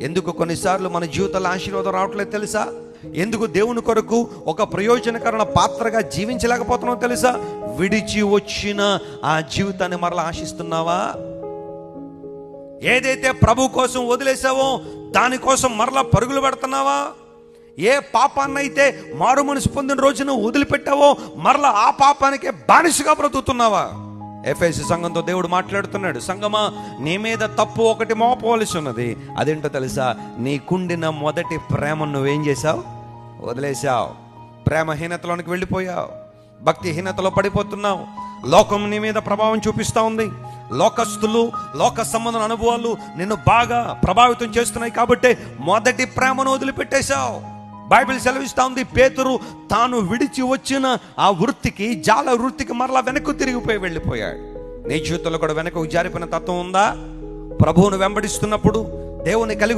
ఎందుకు కొన్నిసార్లు మన జీవితంలో ఆశీర్వాదం రావట్లేదు తెలుసా? ఎందుకు దేవుని కొరకు ఒక ప్రయోజనకరమైన పాత్రగా జీవించలేకపోతున్నావు తెలుసా? విడిచి వచ్చిన ఆ జీవితాన్ని మరలా ఆశిస్తున్నావా? ఏదైతే ప్రభు కోసం వదిలేసావో దానికోసం మరలా పరుగులు పెడుతున్నావా? ఏ పాపాన్నైతే మారు మనసు పొందిన రోజున వదిలిపెట్టావో మరలా ఆ పాపానికే బానిసగా బ్రతుకుతున్నావా? ఎఫెసీ సంఘంతో దేవుడు మాట్లాడుతున్నాడు, సంఘమా, నీ మీద తప్పు ఒకటి మోపవలసి ఉన్నది. అదేంటో తెలుసా? నీకుండిన మొదటి ప్రేమను నువ్వేం చేశావు? వదిలేశావు. ప్రేమహీనతలోనికి వెళ్ళిపోయావు. భక్తిహీనతలో పడిపోతున్నావు. లోకం నీ మీద ప్రభావం చూపిస్తూ ఉంది. లోకస్తులు, లోక సంబంధ అనుభవాలు నిన్ను బాగా ప్రభావితం చేస్తున్నాయి. కాబట్టి మొదటి ప్రేమను వదిలిపెట్టేశావు. బైబిల్ సెలవిస్తూ ఉంది, పేతురు తాను విడిచి వచ్చిన ఆ వృత్తికి, జాల వృత్తికి మరలా వెనక్కు తిరిగిపోయి వెళ్ళిపోయాడు. నీ జీవితంలో కూడా వెనక్కు జారిపోయిన తత్వం ఉందా? ప్రభువును వెంబడిస్తున్నప్పుడు, దేవుని కలిగి